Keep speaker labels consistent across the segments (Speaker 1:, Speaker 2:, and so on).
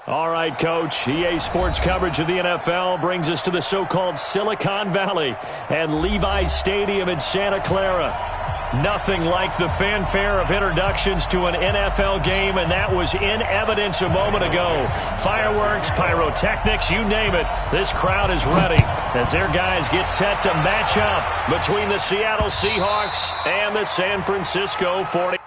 Speaker 1: All right, Coach. EA Sports coverage of the NFL brings us to the so-called Silicon Valley and Levi's Stadium in Santa Clara. Nothing like the fanfare of introductions to an NFL game, and that was in evidence a moment ago. Fireworks, pyrotechnics, you name it. This crowd is ready as their guys get set to match up between the Seattle Seahawks and the San Francisco 49ers.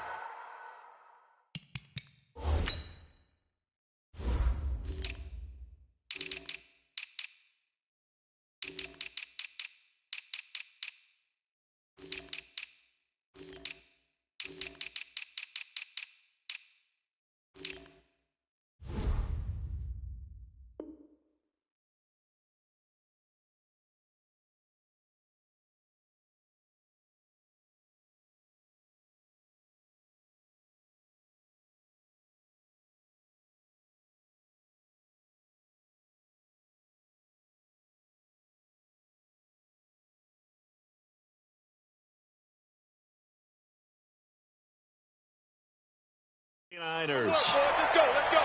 Speaker 2: Let's go.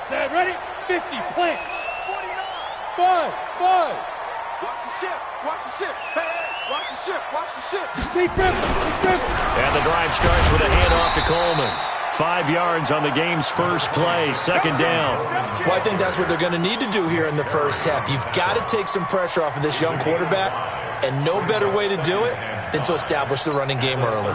Speaker 2: Set, ready, 50, plant. 49. Five. Watch the ship. Hey, watch the ship. Keep dribbling.
Speaker 1: And the drive starts with a handoff to Coleman. 5 yards on the game's first play, second down.
Speaker 3: Well, I think that's what they're going to need to do here in the first half. You've got to take some pressure off of this young quarterback, and no better way to do it than to establish the running game early.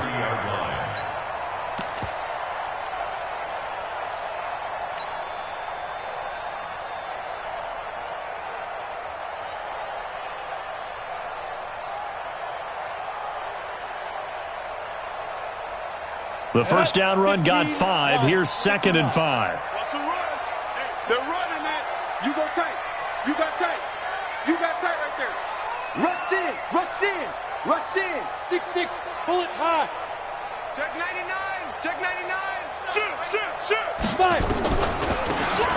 Speaker 1: The first down run got 5. Here's 2nd and 5.
Speaker 2: Russell run. Hey, they're running it. You go tight. You got tight right there. Rush in. 6'6", pull it high. Check 99. Shoot.
Speaker 1: Fire.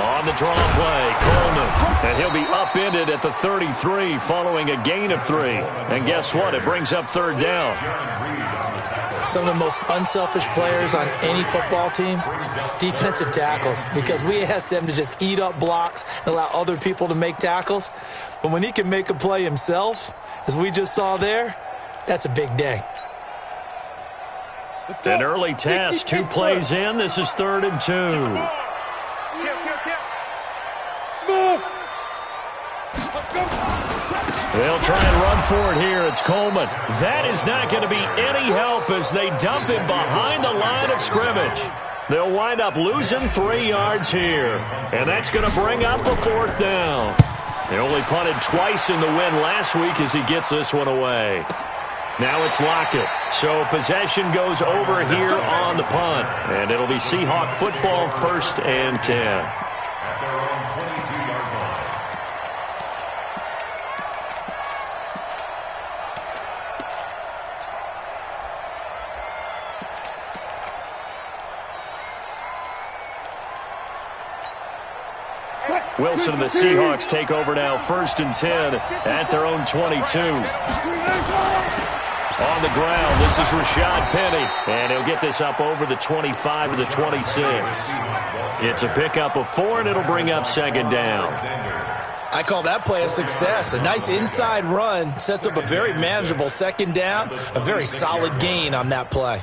Speaker 1: On the draw play, Coleman. And he'll be upended at the 33 following a gain of 3. And guess what? It brings up 3rd down.
Speaker 3: Some of the most unselfish players on any football team, defensive tackles, because we ask them to just eat up blocks and allow other people to make tackles. But when he can make a play himself, as we just saw there, that's a big day.
Speaker 1: An early test, 2 plays in. This is 3rd and 2.
Speaker 2: Smooth.
Speaker 1: They'll try and run for it here. It's Coleman. That is not going to be any help as they dump him behind the line of scrimmage. They'll wind up losing 3 yards here. And that's going to bring up a 4th down. They only punted twice in the win last week as he gets this one away. Now it's Lockett. So possession goes over here on the punt. And it'll be Seahawk football, 1st and 10. Wilson and the Seahawks take over now, 1st and 10 at their own 22. On the ground, this is Rashad Penny, and he'll get this up over the 25 to the 26. It's a pickup of 4, and it'll bring up 2nd down.
Speaker 3: I call that play a success. A nice inside run sets up a very manageable 2nd down, a very solid gain on that play.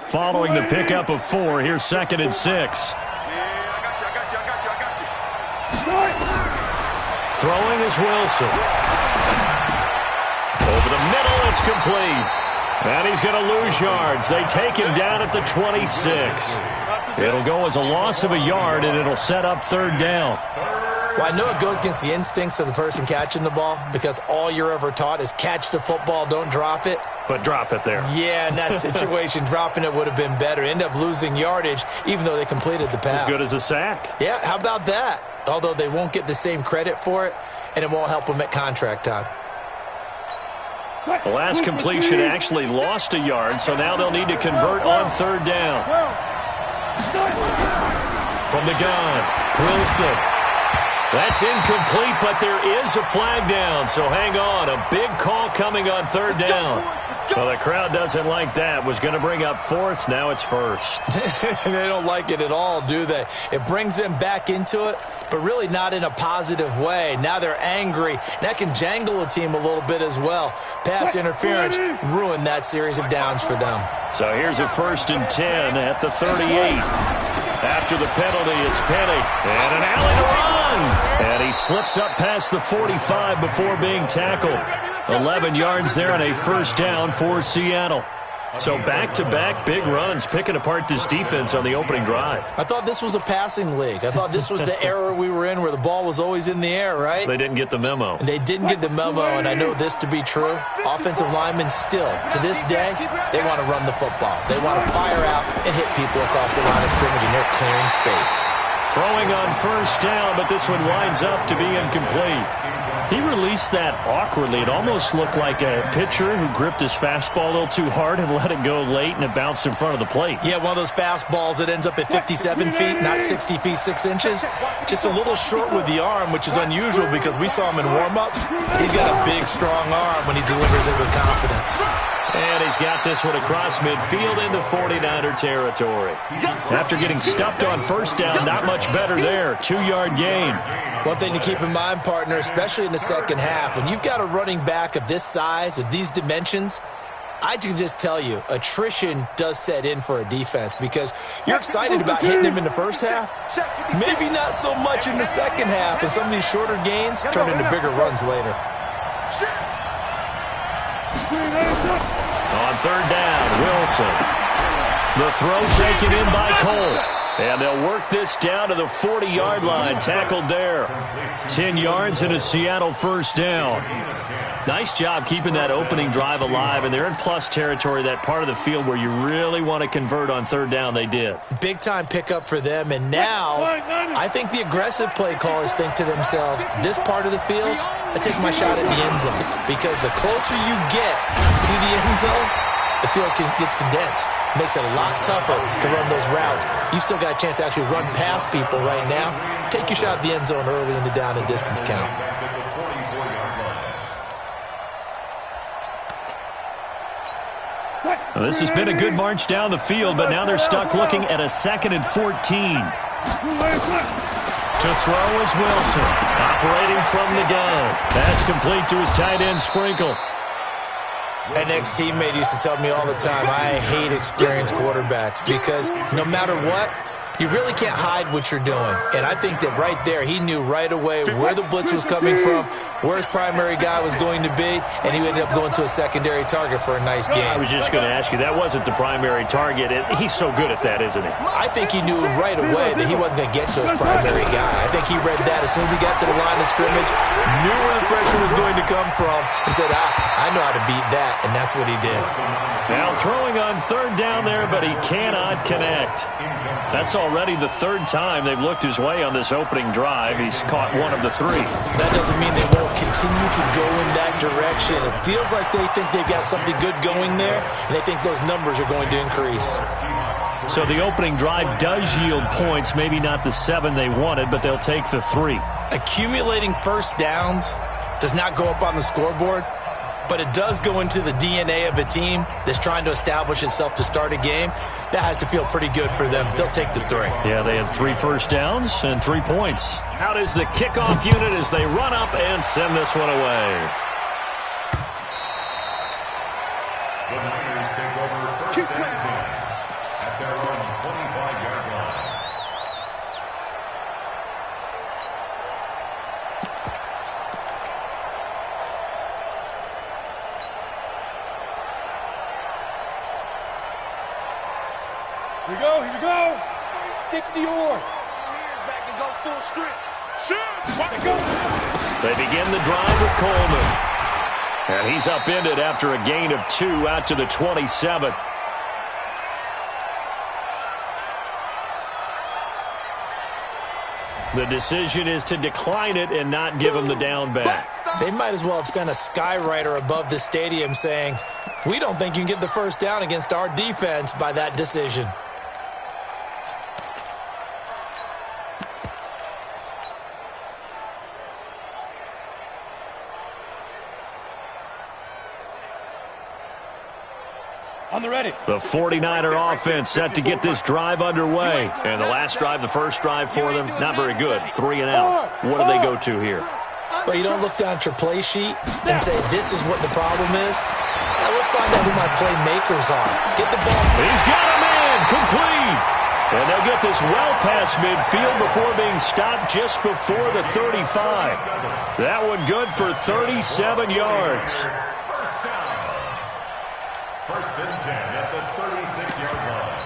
Speaker 1: Following the pickup of 4, here's 2nd and 6.
Speaker 2: I got you.
Speaker 1: Throwing is Wilson. Over the middle, it's complete. And he's going to lose yards. They take him down at the 26. It'll go as a loss of a yard, and it'll set up 3rd down.
Speaker 3: Well, I know it goes against the instincts of the person catching the ball because all you're ever taught is catch the football, don't drop it.
Speaker 1: But drop it there.
Speaker 3: Yeah, in that situation, dropping it would have been better. End up losing yardage, even though they completed the pass.
Speaker 1: As good as a sack.
Speaker 3: Yeah, how about that? although they won't get the same credit for it, and it won't help them at contract time.
Speaker 1: The last completion actually lost a yard, so now they'll need to convert on third down. From the gun, Wilson. That's incomplete, but there is a flag down, so hang on. A big call coming on third down. Well, the crowd doesn't like that. Was going to bring up fourth. Now it's first.
Speaker 3: They don't like it at all, do they? It brings them back into it, but really not in a positive way. Now they're angry. That can jangle a team a little bit as well. Pass interference ruined that series of downs for them.
Speaker 1: So here's a 1st and 10 at the 38. After the penalty, it's Penny. And an alley to run. And he slips up past the 45 before being tackled. 11 yards there and a first down for Seattle. So back-to-back big runs, picking apart this defense on the opening drive.
Speaker 3: I thought this was a passing league. I thought this was the era we were in where the ball was always in the air, right?
Speaker 1: They didn't get the memo.
Speaker 3: And they didn't get the memo, and I know this to be true. Offensive linemen still, to this day, they want to run the football. They want to fire out and hit people across the line of scrimmage, and they're clearing space.
Speaker 1: Throwing on first down, but this one winds up to be incomplete. He released that awkwardly. It almost looked like a pitcher who gripped his fastball a little too hard and let it go late, and it bounced in front of the plate.
Speaker 3: Yeah, one of those fastballs that ends up at 57 feet, not 60 feet, 6 inches. Just a little short with the arm, which is unusual because we saw him in warm-ups. He's got a big, strong arm when he delivers it with confidence.
Speaker 1: And he's got this one across midfield into 49er territory. After getting stuffed on first down, not much better there. 2-yard gain.
Speaker 3: One thing to keep in mind, partner, especially in the second half, when you've got a running back of this size, of these dimensions, I can just tell you, attrition does set in for a defense because you're excited about hitting him in the first half. Maybe not so much in the second half, and some of these shorter gains turn into bigger runs later.
Speaker 1: On third down, Wilson. The throw taken in by Cole. And they'll work this down to the 40-yard line. Tackled there. 10 yards and a Seattle first down. Nice job keeping that opening drive alive. And they're in plus territory, that part of the field where you really want to convert on third down. They did.
Speaker 3: Big-time pickup for them. And now I think the aggressive play callers think to themselves, this part of the field, I take my shot at the end zone. Because the closer you get to the end zone, the field gets condensed. Makes it a lot tougher to run those routes. You still got a chance to actually run past people right now. Take your shot at the end zone early in the down and distance count.
Speaker 1: Well, this has been a good march down the field, but now they're stuck looking at a 2nd and 14. To throw is Wilson, operating from the gun. That's complete to his tight end, Sprinkle.
Speaker 3: An ex-teammate used to tell me all the time, I hate experienced quarterbacks because no matter what, you really can't hide what you're doing. And I think that right there, he knew right away where the blitz was coming from, where his primary guy was going to be, and he ended up going to a secondary target for a nice game.
Speaker 1: I was just going to ask you, that wasn't the primary target. He's so good at that, isn't he?
Speaker 3: I think he knew right away that he wasn't going to get to his primary guy. I think he read that as soon as he got to the line of scrimmage, knew where the pressure was going to come from, and said, I know how to beat that, and that's what he did.
Speaker 1: Now throwing on third down there, but he cannot connect. That's already the third time they've looked his way on this opening drive. He's caught one of the 3.
Speaker 3: That doesn't mean they won't continue to go in that direction. It feels like they think they've got something good going there, and they think those numbers are going to increase.
Speaker 1: So the opening drive does yield points, maybe not the 7 they wanted, but they'll take the 3.
Speaker 3: Accumulating first downs does not go up on the scoreboard, but it does go into the DNA of a team that's trying to establish itself to start a game. That has to feel pretty good for them. They'll take the 3.
Speaker 1: Yeah, they had 3 first downs and 3 points. Out is the kickoff unit as they run up and send this one away.
Speaker 4: The Niners take over first and 10 at their own 25-yard line.
Speaker 2: Here we go. 60 or. Back and go full strength. Shoot. Go.
Speaker 1: They begin the drive with Coleman. And he's upended after a gain of 2 out to the 27. The decision is to decline it and not give him the down back.
Speaker 3: They might as well have sent a skywriter above the stadium saying, "We don't think you can get the first down against our defense by that decision."
Speaker 2: On the ready.
Speaker 1: The 49er offense set to get this drive underway. And the last drive, the first drive for them, not very good. 3 and out. What do they go to here?
Speaker 3: Well, you don't look down at your play sheet and say, this is what the problem is. Let's find out who my playmakers are. Get the ball.
Speaker 1: He's got a man. Complete. And they'll get this well past midfield before being stopped just before the 35. That one good for 37 yards.
Speaker 4: First and 10 at the 36-yard line.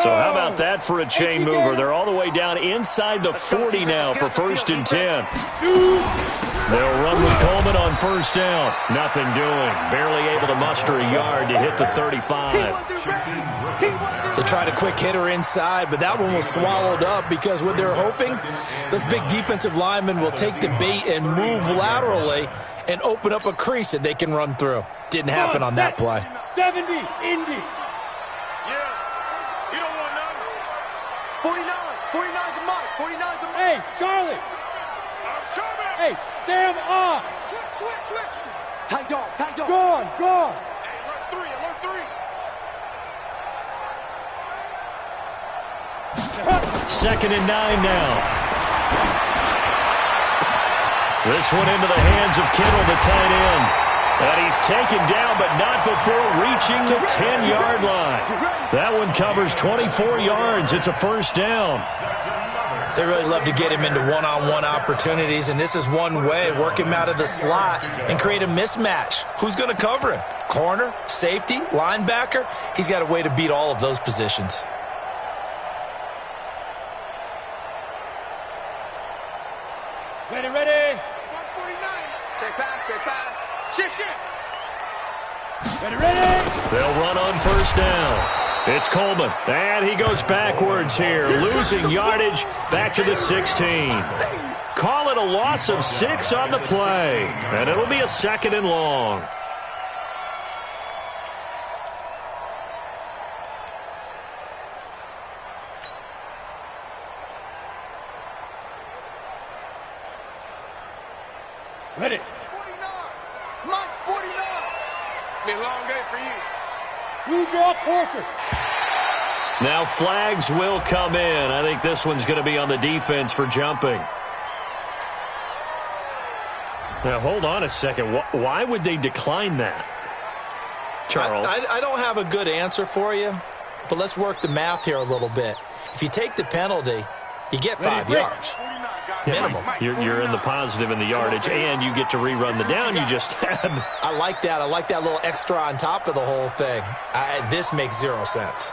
Speaker 1: So how about that for a chain mover? They're all the way down inside the 40 now for first and 10. They'll run with Coleman on first down. Nothing doing. Barely able to muster a yard to hit the 35.
Speaker 3: They tried a quick hitter inside, but that one was swallowed up because what they're hoping, those big defensive linemen will take the bait and move laterally and open up a crease that they can run through. Didn't happen on that play.
Speaker 2: 70, Indy.
Speaker 5: 49's a Mike. 49's a Mike.
Speaker 2: Hey, Charlie. Hey, Sam off.
Speaker 5: Switch. Tight dog.
Speaker 2: Gone.
Speaker 5: Hey, alert 3.
Speaker 1: Second and 9 now. This one into the hands of Kittle, the tight end. And he's taken down, but not before reaching the 10-yard line. That one covers 24 yards. It's a first down.
Speaker 3: They really love to get him into one-on-one opportunities, and this is one way, work him out of the slot and create a mismatch. Who's going to cover him? Corner, safety, linebacker? He's got a way to beat all of those positions.
Speaker 2: Ready.
Speaker 5: 149. Check pass. Shift.
Speaker 2: Ready.
Speaker 1: They'll run on first down. It's Coleman, and he goes backwards here, losing yardage back to the 16. Call it a loss of 6 on the play, and it'll be a second and long.
Speaker 2: Ready.
Speaker 5: 49. Mike's 49. It's been a long day for you.
Speaker 2: Blue draw quarter.
Speaker 1: Now flags will come in. I think this one's going to be on the defense for jumping. Now, hold on a second. Why would they decline that? Charles?
Speaker 3: I don't have a good answer for you, but let's work the math here a little bit. If you take the penalty, you get 5 yards. Minimum.
Speaker 1: You're in the positive in the yardage, and you get to rerun the down you just had.
Speaker 3: I like that. I like that little extra on top of the whole thing. This makes 0 sense.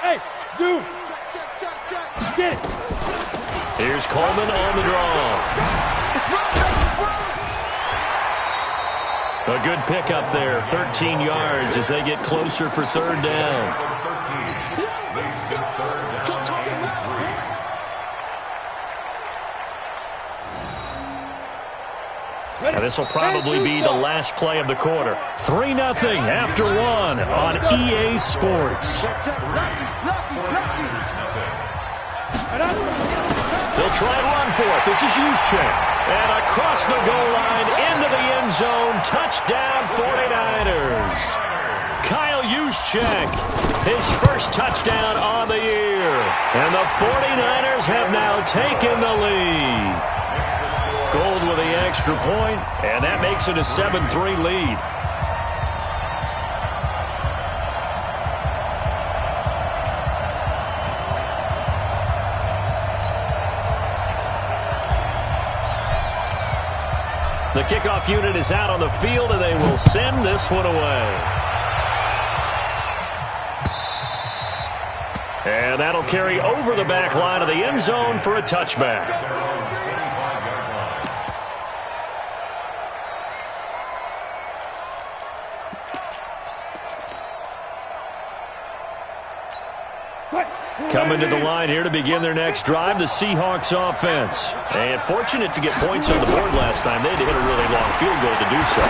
Speaker 2: Hey, zoom.
Speaker 5: Check.
Speaker 2: Get it.
Speaker 1: Here's Coleman on the draw. A good pickup there, 13 yards as they get closer for third down. Now this will probably be the last play of the quarter. 3-0 after 1 on EA Sports. They'll try and run for it. This is Juszczyk. And across the goal line, into the end zone. Touchdown 49ers. Kyle Juszczyk, his first touchdown on the year. And the 49ers have now taken the lead. Gold with the extra point, and that makes it a 7-3 lead. The kickoff unit is out on the field, and they will send this one away. And that'll carry over the back line of the end zone for a touchback. Coming to the line here to begin their next drive, the Seahawks offense. And fortunate to get points on the board last time. They had to hit a really long field goal to do so.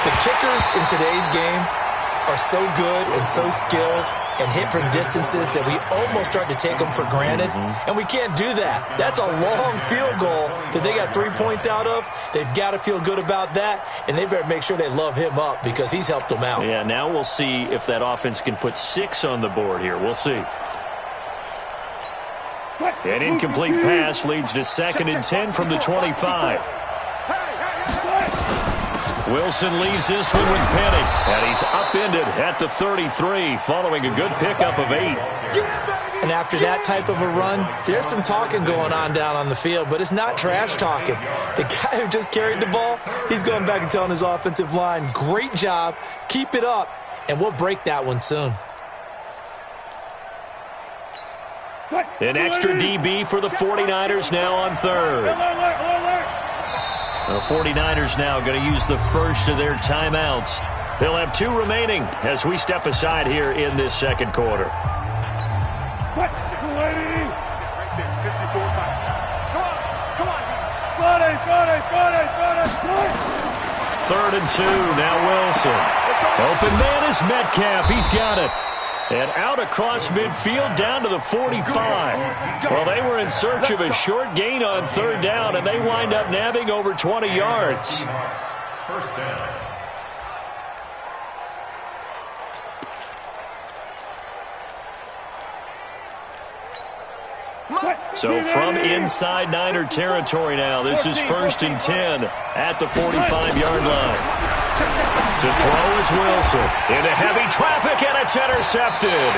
Speaker 3: The kickers in today's game are so good and so skilled and hit from distances that we almost start to take them for granted. And we can't do that. That's a long field goal that they got 3 points out of. They've got to feel good about that, and they better make sure they love him up because he's helped them out.
Speaker 1: Yeah, now we'll see if that offense can put 6 on the board here. We'll see. An incomplete pass leads to 2nd and 10 from the 25. Wilson leaves this one with Penny, and he's upended at the 33 following a good pickup of 8.
Speaker 3: And after that type of a run, there's some talking going on down on the field, but it's not trash talking. The guy who just carried the ball, he's going back and telling his offensive line, great job, keep it up, and we'll break that one soon.
Speaker 1: An extra DB for the 49ers now on 3rd. The 49ers now going to use the first of their timeouts. They'll have 2 remaining as we step aside here in this second quarter. 3rd and 2, now Wilson. Open man is Metcalf, he's got it. And out across midfield down to the 45. Well, they were in search of a short gain on 3rd down, and they wind up nabbing over 20 yards.
Speaker 4: First down.
Speaker 1: So from inside Niner territory now, this is 1st and 10 at the 45-yard line. To throw is Wilson. Into heavy traffic, and it's intercepted.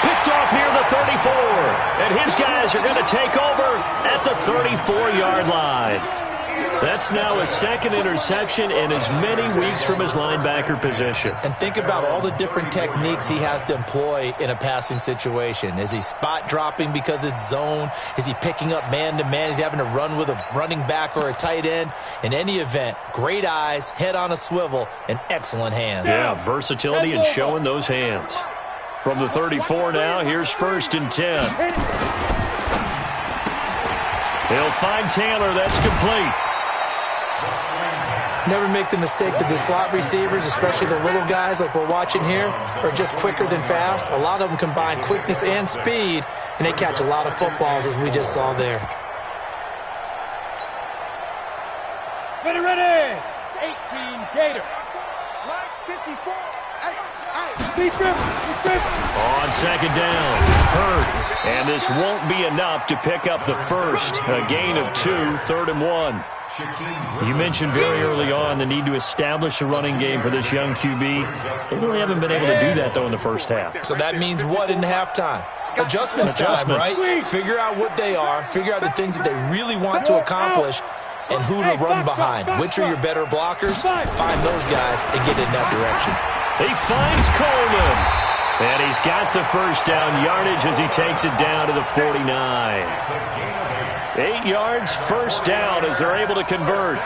Speaker 1: Picked off near the 34. And his guys are going to take over at the 34-yard line. That's now a 2nd interception in as many weeks from his linebacker position.
Speaker 3: And think about all the different techniques he has to employ in a passing situation. Is he spot dropping because it's zone? Is he picking up man-to-man? Is he having to run with a running back or a tight end? In any event, great eyes, head on a swivel, and excellent hands.
Speaker 1: Yeah, versatility and showing those hands. From the 34 now, here's 1st and 10. He'll find Taylor. That's complete.
Speaker 3: Never make the mistake that the slot receivers, especially the little guys like we're watching here, are just quicker than fast. A lot of them combine quickness and speed, and they catch a lot of footballs, as we just saw there.
Speaker 2: Ready. 18 Gator. Right, 54.
Speaker 1: On 2nd down, Hurd. And this won't be enough to pick up the first. A gain of 2, 3rd and 1. You mentioned very early on the need to establish a running game for this young QB. They really haven't been able to do that, though, in the first half.
Speaker 3: So that means what in halftime? Adjustments time, right? Figure out what they are, figure out the things that they really want to accomplish, and who to run behind. Which are your better blockers? Find those guys and get in that direction.
Speaker 1: He finds Coleman. And he's got the first down yardage as he takes it down to the 49. 8 yards, first down as they're able to convert.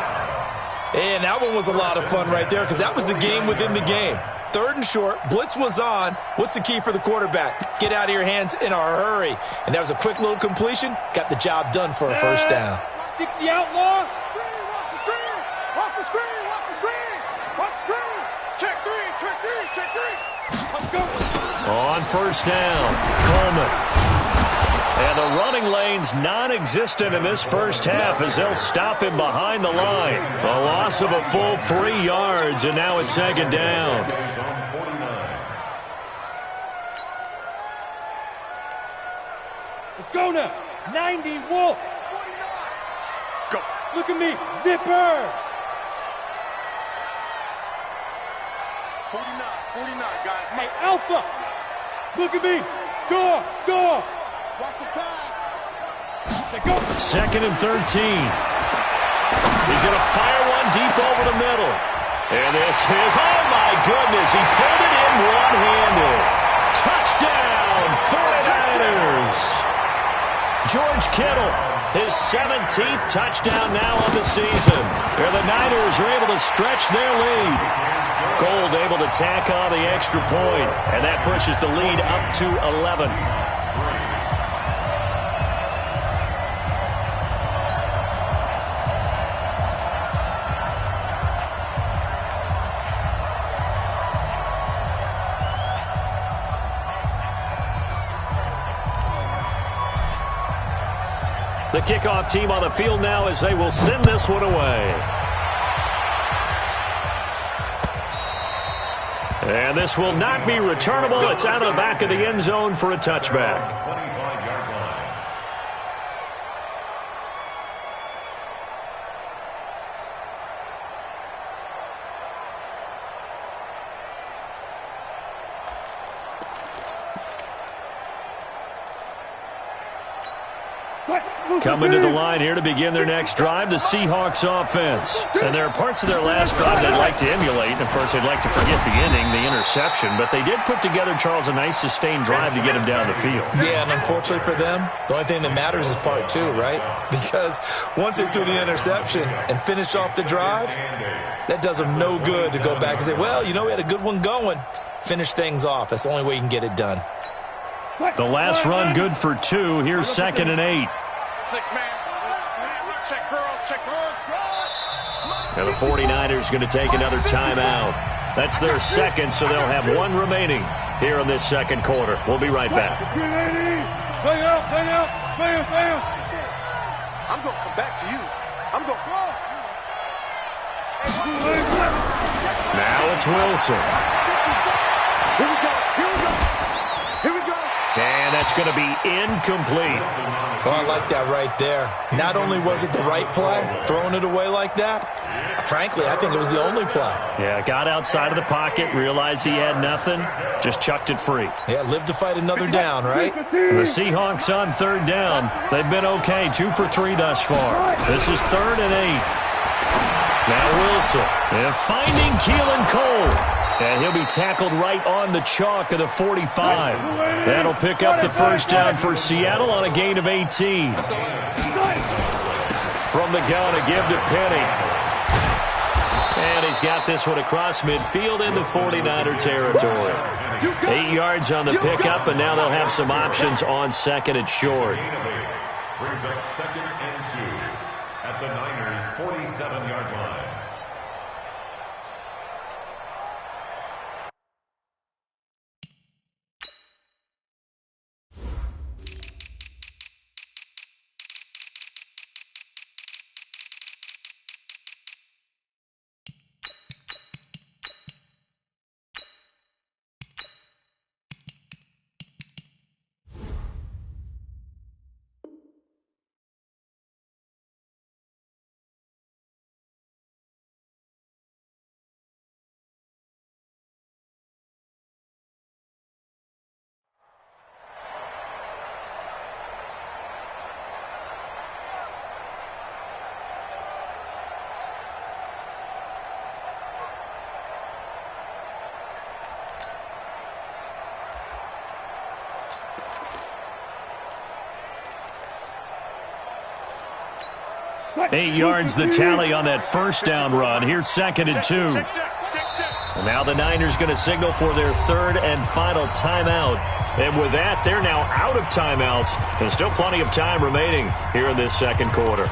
Speaker 3: And that one was a lot of fun right there because that was the game within the game. 3rd and short, blitz was on. What's the key for the quarterback? Get out of your hands in a hurry. And that was a quick little completion. Got the job done for a first down.
Speaker 2: 60 outlaw. Watch the screen. Watch the screen. Watch the screen. Watch the screen. Check 3. Check 3. Check 3. Let's go.
Speaker 1: On first down, Coleman. And the running lane's non-existent in this first half as they'll stop him behind the line. A loss of a full 3 yards, and now it's 2nd down.
Speaker 2: Let's go now. 90 Wolf. Go. Look at me. Zipper. 49, guys. Hey, Alpha. Look at me. Door. Watch the pass. Go.
Speaker 1: 2nd and 13. He's going to fire one deep over the middle. And this is, oh my goodness, he pulled it in one-handed. Touchdown, 49ers. George Kittle, his 17th touchdown now on the season. Where the Niners are able to stretch their lead. Gold able to tack on the extra point, and that pushes the lead up to 11. The kickoff team on the field now as they will send this one away. And this will not be returnable. It's out of the back of the end zone for a touchback. Coming to the line here to begin their next drive, the Seahawks offense. And there are parts of their last drive they'd like to emulate. And, of course, they'd like to forget the inning, the interception. But they did put together, Charles, a nice sustained drive to get him down the field.
Speaker 3: Yeah, and unfortunately for them, the only thing that matters is part two, right? Because once they threw the interception and finished off the drive, that does them no good to go back and say, well, you know, we had a good one going. Finish things off. That's the only way you can get it done.
Speaker 1: The last run good for 2. Here's 2nd and 8.
Speaker 5: 6-man. Check girls, check girls.
Speaker 1: And the 49ers going to take another timeout. That's their second, so they'll have one remaining here in this second quarter. We'll be right back.
Speaker 2: Bang out. I'm going to come back to you. I'm going to go.
Speaker 1: Now it's Wilson.
Speaker 2: Here we go.
Speaker 1: And that's going to be incomplete.
Speaker 3: Oh, I like that right there. Not only was it the right play, throwing it away like that, frankly, I think it was the only play.
Speaker 1: Yeah, got outside of the pocket, realized he had nothing, just chucked it free.
Speaker 3: Yeah, live to fight another down, right?
Speaker 1: The Seahawks on 3rd down. They've been okay, 2 for 3 thus far. This is 3rd and 8. Now Wilson, and finding Keelan Cole. And he'll be tackled right on the chalk of the 45. That'll pick up the first down for Seattle on a gain of 18. From the gun, a give to Penny. And he's got this one across midfield into 49er territory. 8 yards on the pickup, and now they'll have some options on 2nd and short.
Speaker 4: Brings up 2nd and 2 at the Niners' 47-yard line.
Speaker 1: Eight yards the tally on that first down run. Here's 2nd and 2. And now the Niners going to signal for their 3rd and final timeout. And with that, they're now out of timeouts. There's still plenty of time remaining here in this second quarter.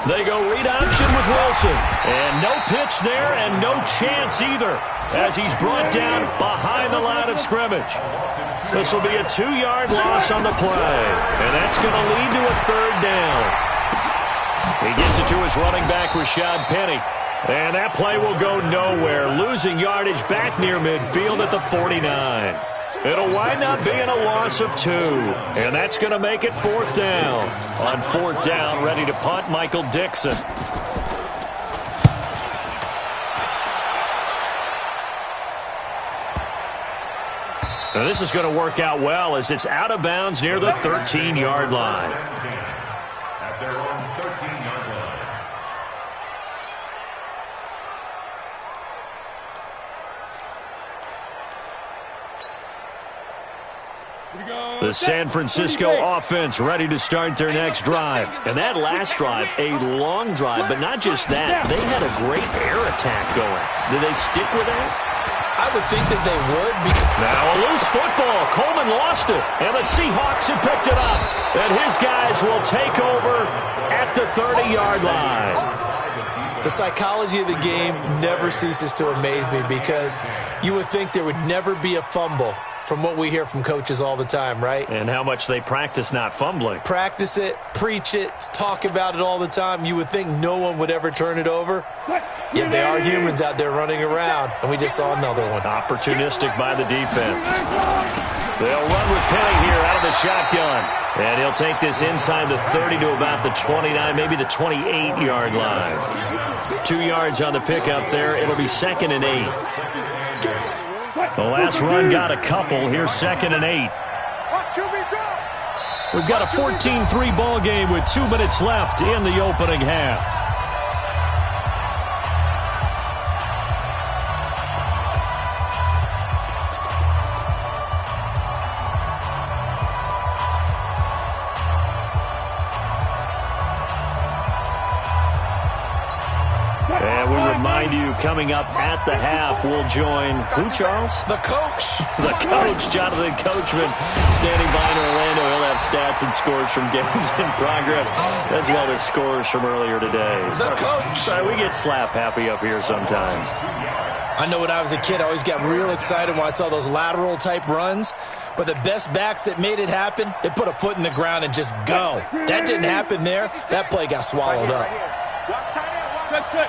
Speaker 1: They go read option with Wilson. And no pitch there and no chance either as he's brought down behind the line of scrimmage. This will be a 2-yard loss on the play. And that's going to lead to a 3rd down. He gets it to his running back, Rashad Penny. And that play will go nowhere, losing yardage back near midfield at the 49. It'll wind up being a loss of 2, and that's going to make it 4th down. On 4th down, ready to punt, Michael Dixon. Now this is going to work out well as it's out of bounds near the 13-yard line.
Speaker 4: At their own 13-yard line.
Speaker 1: The San Francisco offense ready to start their next drive. And that last drive, a long drive, but not just that. They had a great air attack going. Do they stick with that?
Speaker 3: I would think that they would.
Speaker 1: Now a loose football. Coleman lost it. And the Seahawks have picked it up. And his guys will take over at the 30-yard line.
Speaker 3: The psychology of the game never ceases to amaze me because you would think there would never be a fumble from what we hear from coaches all the time, right?
Speaker 1: And how much they practice not fumbling.
Speaker 3: Practice it, preach it, talk about it all the time. You would think no one would ever turn it over. Yet they are humans out there running around, and we just saw another one.
Speaker 1: Opportunistic by the defense. They'll run with Penny here out of the shotgun. And he'll take this inside the 30 to about the 29, maybe the 28-yard line. 2 yards on the pickup there. It'll be 2nd and 8. The last run got a couple. Here's 2nd and 8. We've got a 14-3 ball game with 2 minutes left in the opening half. Coming up at the half, we'll join who, Charles?
Speaker 3: The coach.
Speaker 1: The coach, Jonathan Coachman, standing by in Orlando. He'll have stats and scores from games in progress, as well as scores from earlier today.
Speaker 3: The coach.
Speaker 1: Sorry, we get slap happy up here sometimes.
Speaker 3: I know when I was a kid, I always got real excited when I saw those lateral type runs. But the best backs that made it happen, they put a foot in the ground and just go. That didn't happen there. That play got swallowed up.
Speaker 2: Good.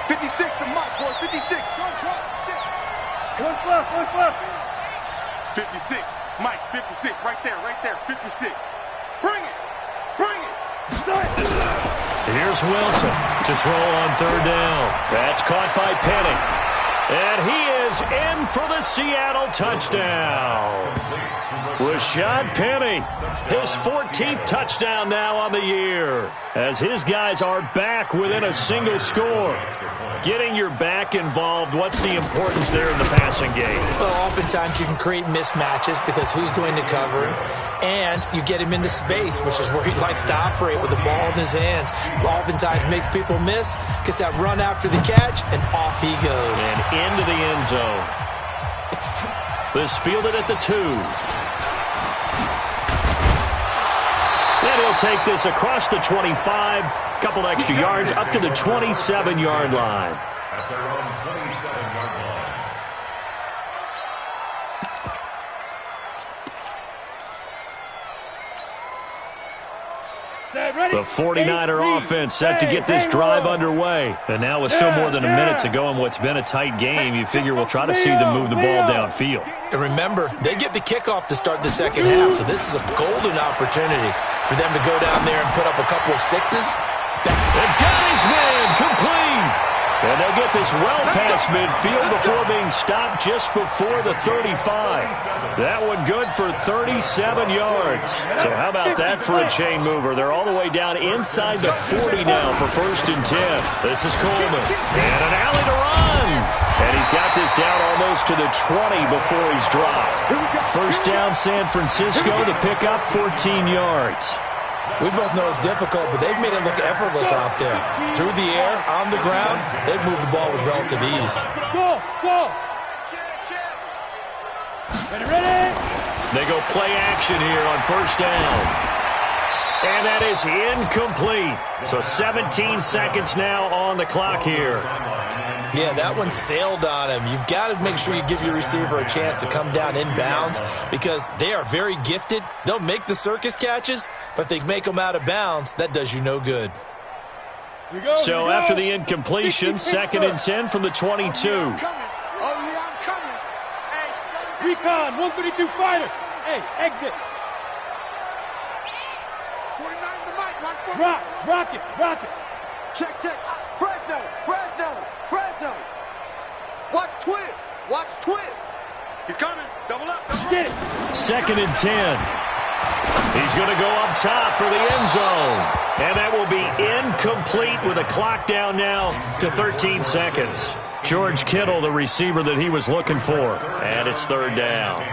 Speaker 2: 56 to Mike, boy. 56. One left. 56. Mike, 56. Right there. 56. Bring it.
Speaker 1: Here's Wilson to throw on 3rd down. That's caught by Penny. And he is in for the Seattle touchdown. Rashad Penny, his 14th touchdown now on the year, as his guys are back within a single score. Getting your back involved, what's the importance there in the passing game?
Speaker 3: Well, oftentimes you can create mismatches because who's going to cover him? And you get him into space, which is where he likes to operate with the ball in his hands. Oftentimes makes people miss, gets that run after the catch, and off he goes.
Speaker 1: And into the end zone. This fielded at the 2. And he'll take this across the 25. Couple extra yards up to the 27-yard line.
Speaker 4: At their own 27-yard line.
Speaker 1: The 49er offense set to get this drive underway. And now with still more than a minute to go in what's been a tight game, you figure we'll try to see them move the ball downfield.
Speaker 3: And remember, they get the kickoff to start the second half, so this is a golden opportunity for them to go down there and put up a couple of sixes.
Speaker 1: And got his man complete. And they'll get this well past midfield before being stopped just before the 35. That one good for 37 yards. So how about that for a chain mover? They're all the way down inside the 40 now for 1st and 10. This is Coleman. And an alley to run. And he's got this down almost to the 20 before he's dropped. 1st down San Francisco to pick up 14 yards.
Speaker 3: We both know it's difficult, but they've made it look effortless out there. Through the air, on the ground, they've moved the ball with relative ease.
Speaker 2: Go! Ready?
Speaker 1: They go play action here on 1st down. And that is incomplete. So 17 seconds now on the clock here.
Speaker 3: Yeah, that one sailed on him. You've got to make sure you give your receiver a chance to come down inbounds because they are very gifted. They'll make the circus catches, but if they make them out of bounds, that does you no good.
Speaker 1: So after the incompletion, 2nd and 10 from the 22.
Speaker 2: I'm coming. Hey, recon, 132 fighter. Hey, exit. 49 the mic. Watch for rocket. Check. Fresno. twist. Watch twist. He's coming. Double up. Double up.
Speaker 1: 2nd and 10. He's going to go up top for the end zone. And that will be incomplete with a clock down now to 13 seconds. George Kittle, the receiver that he was looking for. And it's 3rd down.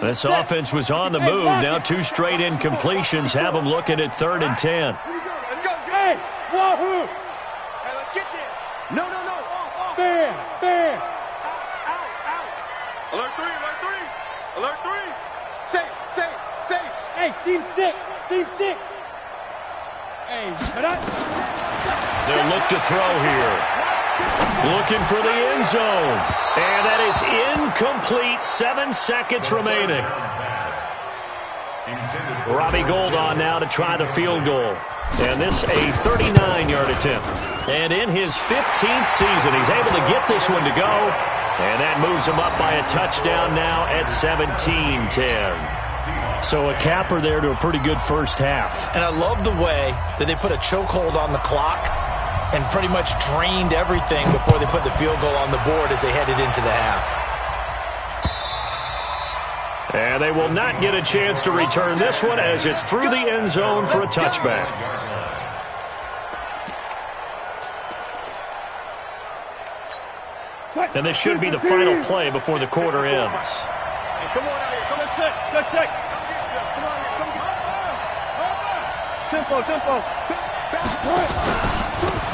Speaker 1: This offense was on the move. Now 2 straight incompletions have them looking at 3rd and 10.
Speaker 2: Let's go. Hey, wahoo. Hey, let's get there. No. Off. Bam. Out. Alert 3. Alert 3. Safe.
Speaker 6: Hey, seam 6. Hey,
Speaker 1: They'll look to throw here. Looking for the end zone. And that is incomplete. 7 seconds remaining. Robbie Gould on now to try the field goal. And this a 39-yard attempt. And in his 15th season, he's able to get this one to go. And that moves him up by a touchdown now at 17-10. So a capper there to a pretty good first half.
Speaker 3: And I love the way that they put a chokehold on the clock and pretty much drained everything before they put the field goal on the board as they headed into the half.
Speaker 1: And they will not get a chance to return this one as it's through the end zone for a touchback. And this should be the final play before the quarter ends.
Speaker 2: Hey, come on out here. Come on, check. Come on here. Come get Tempo.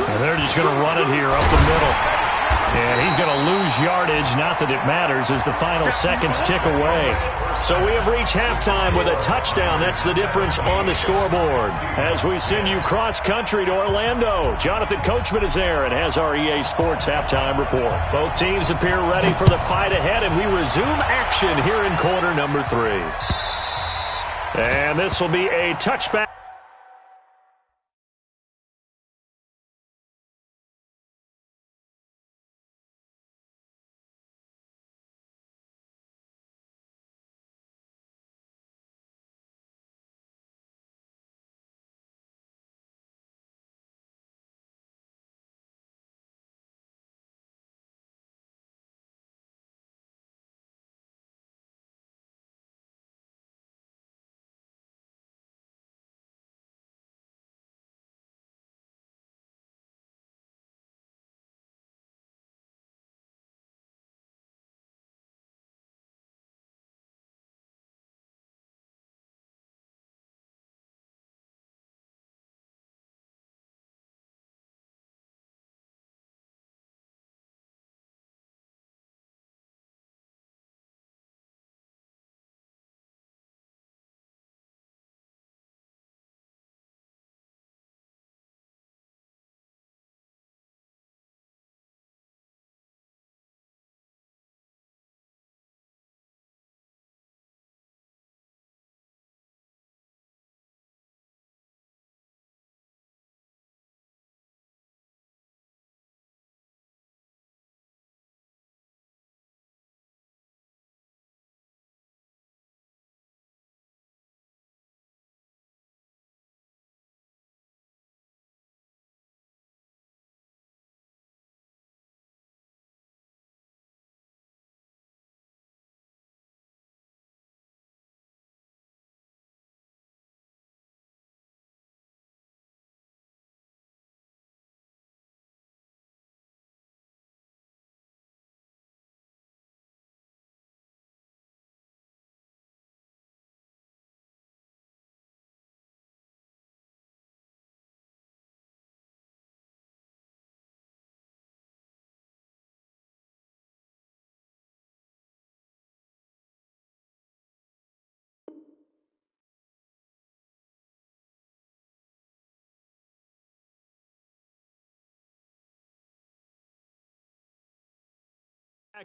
Speaker 1: And they're just going to run it here up the middle. And he's going to lose yardage. Not that it matters as the final seconds tick away. So we have reached halftime with a touchdown. That's the difference on the scoreboard. As we send you cross-country to Orlando, Jonathan Coachman is there and has our EA Sports halftime report. Both teams appear ready for the fight ahead, and we resume action here in quarter number 3. And this will be a touchback.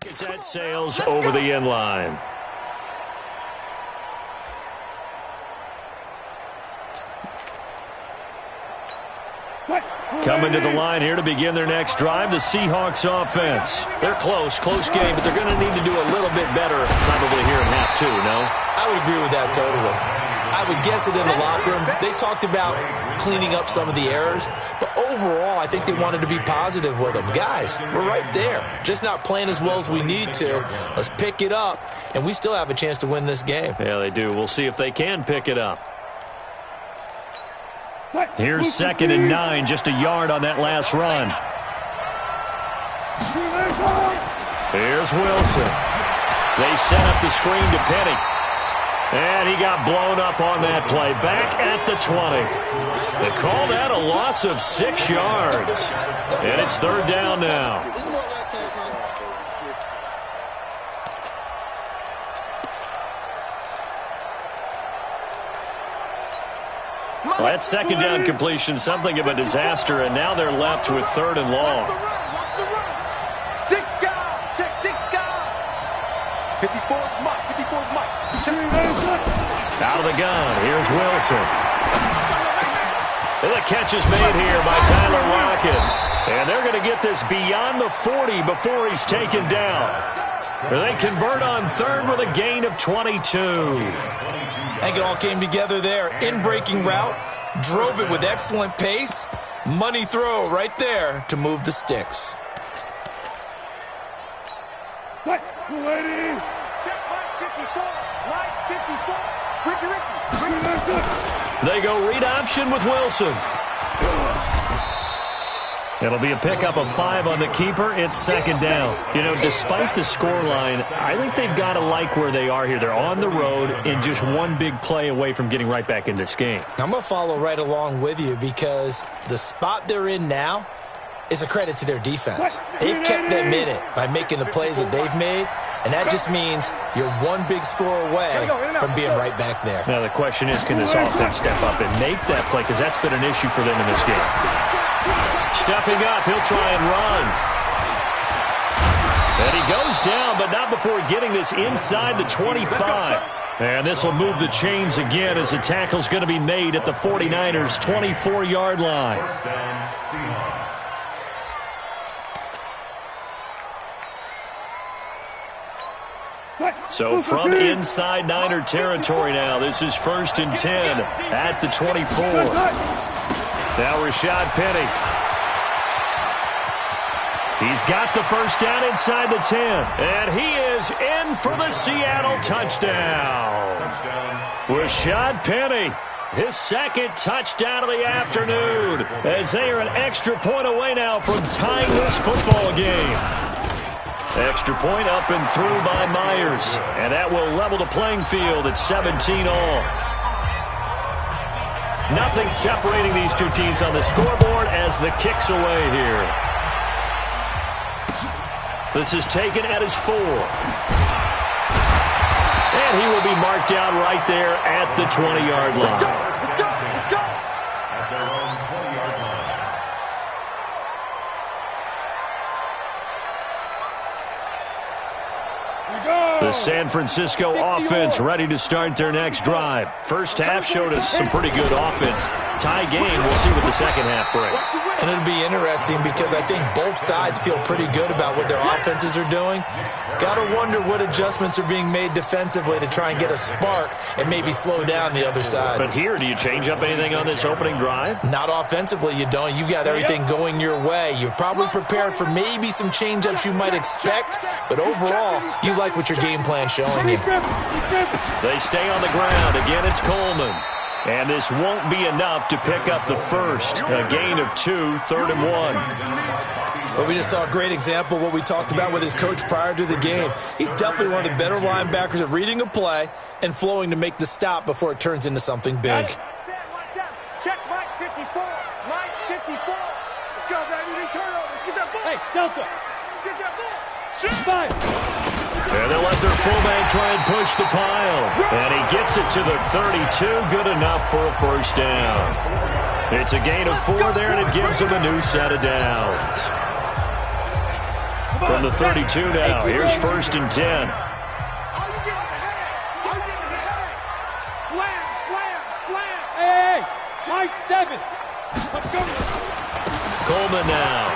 Speaker 1: As that sails over the end line. Coming to the line here to begin their next drive, the Seahawks offense. They're close game, but they're going to need to do a little bit better probably here in half 2, no?
Speaker 3: I would agree with that totally. I would guess it in the locker room. They talked about cleaning up some of the errors, but overall, I think they wanted to be positive with them. Guys, we're right there, just not playing as well as we need to. Let's pick it up, and we still have a chance to win this game.
Speaker 1: Yeah, they do. We'll see if they can pick it up. Here's 2nd and 9, just a yard on that last run. Here's Wilson. They set up the screen to Penny. And he got blown up on that play. Back at the 20. They call that a loss of 6 yards. And it's 3rd down now. Well, that 2nd down completion, something of a disaster, and now they're left with 3rd and long.
Speaker 2: 6 guys. Check 6 guys. 54's Mike. 54's Mike.
Speaker 1: Out of the gun. Here's Wilson. And the catch is made here by Tyler Lockett. And they're going to get this beyond the 40 before he's taken down. They convert on 3rd with a gain of 22.
Speaker 3: I think it all came together there. In-breaking route, drove it with excellent pace. Money throw right there to move the sticks.
Speaker 2: Check Mike 54. Mike 54. Ricky.
Speaker 1: They go read option with Wilson. It'll be a pickup of 5 on the keeper. It's 2nd down. You know, despite the scoreline, I think they've got to like where they are here. They're on the road and just one big play away from getting right back in this game.
Speaker 3: I'm going to follow right along with you because the spot they're in now is a credit to their defense. They've kept them in it by making the plays that they've made, and that just means you're one big score away from being right back there.
Speaker 1: Now the question is, can this offense step up and make that play? Because that's been an issue for them in this game. Stepping up, he'll try and run. And he goes down, but not before getting this inside the 25. And this will move the chains again as the tackle's going to be made at the 49ers' 24-yard line.
Speaker 4: First down, Seahawks.
Speaker 1: So from inside Niner territory now, this is 1st and 10 at the 24. Now Rashad Penny. He's got the first down inside the 10. And he is in for the Seattle touchdown. Rashad Penny, his 2nd touchdown of the afternoon, as they are an extra point away now from tying this football game. Extra point up and through by Myers. And that will level the playing field at 17 all. Nothing separating these two teams on the scoreboard as the kick's away here. This is taken at his 4. And he will be marked down right there at the 20-yard line.
Speaker 2: Let's go.
Speaker 4: At their own 20-yard line.
Speaker 1: The San Francisco offense ready to start their next drive. First half showed us some pretty good offense. Tie game, we'll see what the second half brings.
Speaker 3: And it'll be interesting because I think both sides feel pretty good about what their offenses are doing. Got to wonder what adjustments are being made defensively to try and get a spark and maybe slow down the other side.
Speaker 1: But here, do you change up anything on this opening drive?
Speaker 3: Not offensively, you don't. You've got everything going your way. You've probably prepared for maybe some change-ups you might expect, but overall, you like what your game plan's showing you.
Speaker 1: They stay on the ground. Again, it's Coleman. And this won't be enough to pick up the first. A gain of 2, 3rd and 1.
Speaker 3: Well, we just saw a great example of what we talked about with his coach prior to the game. He's definitely one of the better linebackers at reading a play and flowing to make the stop before it turns into something big.
Speaker 2: Check Mike 54. Mike 54. Let's go, baby. Turnover. Get that ball.
Speaker 6: Hey, Delta.
Speaker 2: Get that ball.
Speaker 6: Five.
Speaker 1: And they'll let their fullback try and push the pile. And he gets it to the 32. Good enough for a first down. It's a gain of 4 there, and it gives him a new set of downs. From the 32 now, here's 1st and 10.
Speaker 2: All you get is a headache. Slam.
Speaker 6: Hey, my 7. Let's go.
Speaker 1: Coleman now.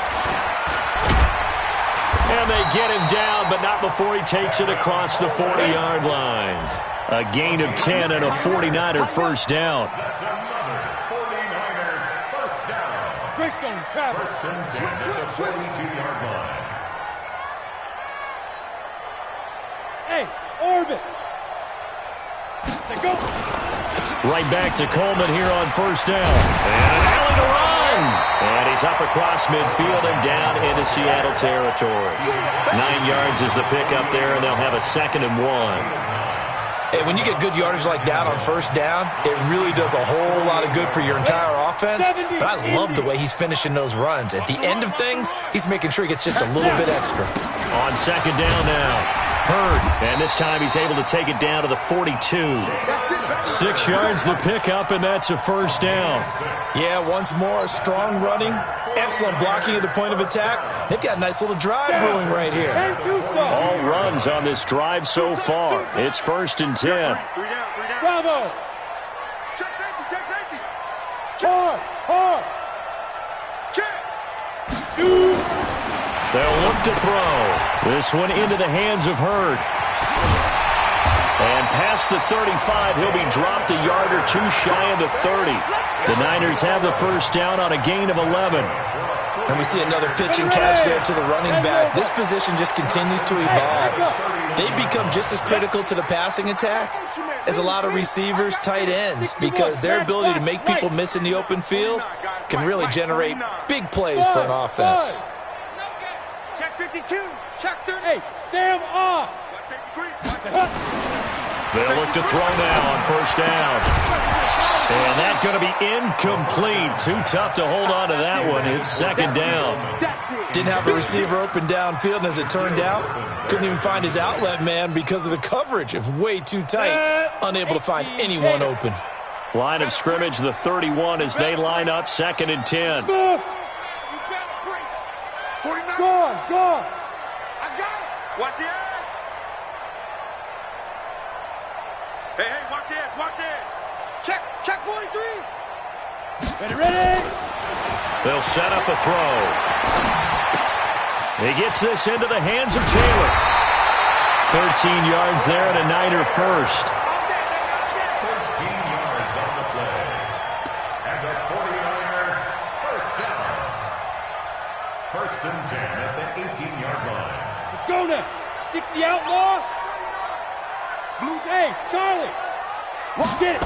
Speaker 1: And they get him down, but not before he takes it across the 40-yard line. A gain of 10 and a 49er first down.
Speaker 4: That's another 49er first down.
Speaker 6: Greystone travel.
Speaker 4: First and 10 at the 42-yard line.
Speaker 6: Hey, orbit. Let's go.
Speaker 1: Right back to Coleman here on first down. And an alley to run. And he's up across midfield and down into Seattle territory. 9 yards is the pickup there, and they'll have a 2nd and 1.
Speaker 3: Hey, when you get good yardage like that on first down, it really does a whole lot of good for your entire offense. But I love the way he's finishing those runs. At the end of things, he's making sure he gets just a little bit extra.
Speaker 1: On 2nd down now. Hurd, and this time he's able to take it down to the 42. 6 yards the pickup, and that's a first down.
Speaker 3: Yeah, once more, strong running, excellent blocking at the point of attack. They've got a nice little drive brewing right here.
Speaker 1: All runs on this drive so far. It's 1st and 10.
Speaker 2: 3 down, 3 down.
Speaker 6: Bravo.
Speaker 2: Check safety.
Speaker 6: Hard.
Speaker 2: Check.
Speaker 6: Shoot.
Speaker 1: They'll look to throw. This one into the hands of Hurd. And past the 35, he'll be dropped a yard or two shy of the 30. The Niners have the first down on a gain of 11.
Speaker 3: And we see another pitch and catch there to the running back. This position just continues to evolve. They become just as critical to the passing attack as a lot of receivers, tight ends, because their ability to make people miss in the open field can really generate big plays for an offense.
Speaker 2: Check 52. Check 30.
Speaker 6: Hey, Sam off.
Speaker 2: Watch safety green.
Speaker 1: They'll look to throw now on first down. And that's going to be incomplete. Too tough to hold on to that one. It's 2nd down.
Speaker 3: Didn't have a receiver open downfield, and as it turned out, couldn't even find his outlet man because of the coverage. It was way too tight, unable to find anyone open.
Speaker 1: Line of scrimmage, the 31 as they line up 2nd and 10.
Speaker 6: Go on.
Speaker 2: I got it. Watch the edge. Hey, watch the edge. Check 43.
Speaker 6: Ready.
Speaker 1: They'll set up a throw. He gets this into the hands of Taylor. 13 yards there and a Niner first.
Speaker 4: 13 yards on the play. And the 49er first down. 1st and 10 at the 18-yard line.
Speaker 6: Let's go now. 60 outlaw. Blue. Hey, Charlie. Get it.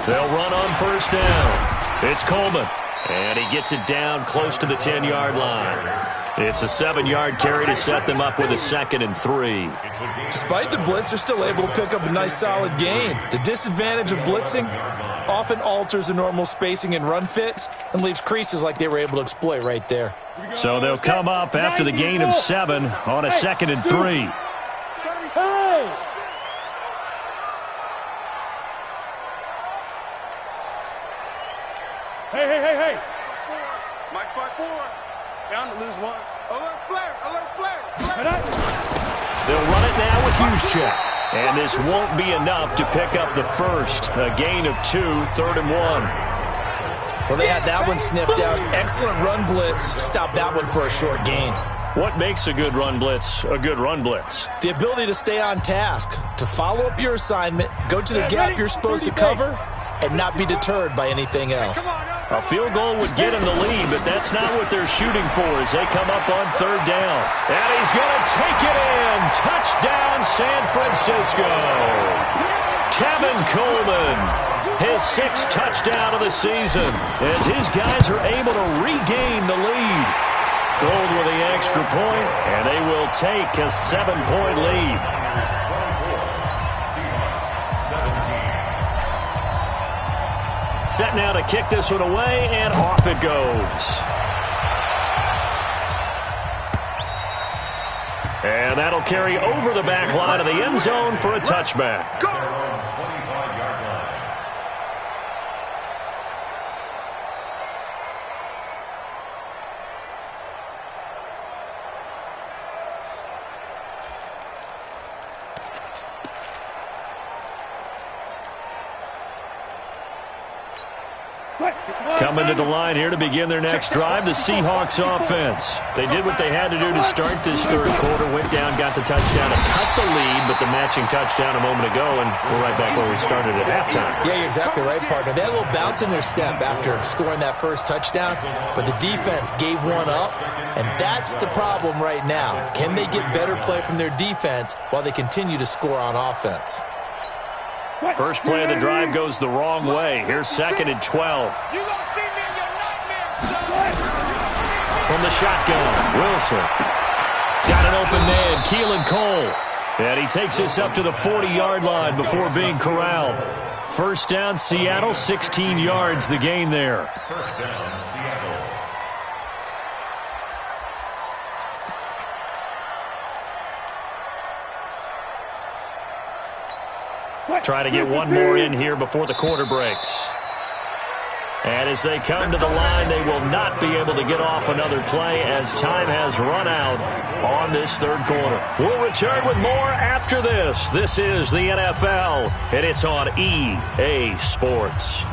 Speaker 1: They'll run on first down. It's Coleman. And he gets it down close to the 10-yard line. It's a 7-yard carry to set them up with a 2nd and 3.
Speaker 3: Despite the blitz, they're still able to pick up a nice solid gain. The disadvantage of blitzing often alters the normal spacing and run fits and leaves creases like they were able to exploit right there.
Speaker 1: So they'll come up after the gain of 7 on a 2nd and 3.
Speaker 6: Hey. Hey.
Speaker 2: Mike spot 4. Down to lose 1. Alert flare.
Speaker 1: They'll run it now with Juszczyk. And this won't be enough to pick up the first. A gain of 2, 3rd and 1.
Speaker 3: Well, they had that one sniffed out. Excellent run blitz. Stopped that one for a short gain.
Speaker 1: What makes a good run blitz a good run blitz?
Speaker 3: The ability to stay on task, to follow up your assignment, go to the gap you're supposed to cover, and not be deterred by anything else.
Speaker 1: A field goal would get him the lead, but that's not what they're shooting for as they come up on 3rd down. And he's going to take it in. Touchdown, San Francisco. Tevin Coleman, his 6th touchdown of the season as his guys are able to regain the lead. Gold with the extra point, and they will take a 7-point lead. Set now to kick this one away, and off it goes. And that'll carry over the back line of the end zone for a touchback.
Speaker 2: Go.
Speaker 1: Coming to the line here to begin their next drive, the Seahawks offense. They did what they had to do to start this third quarter, went down, got the touchdown, and cut the lead, but the matching touchdown a moment ago, and we're right back where we started at halftime.
Speaker 3: Yeah, you're exactly right, partner. They had a little bounce in their step after scoring that first touchdown, but the defense gave one up, and that's the problem right now. Can they get better play from their defense while they continue to score on offense?
Speaker 1: First play of the drive goes the wrong way. Here's 2nd and 12. From the shotgun, Wilson. Got an open man, Keelan Cole. And he takes us up to the 40-yard line before being corralled. First down, Seattle, 16 yards the gain there.
Speaker 4: First down, Seattle.
Speaker 1: Try to get one more in here before the quarter breaks. And as they come to the line, they will not be able to get off another play as time has run out on this third quarter. We'll return with more after this. This is the NFL, and it's on EA Sports.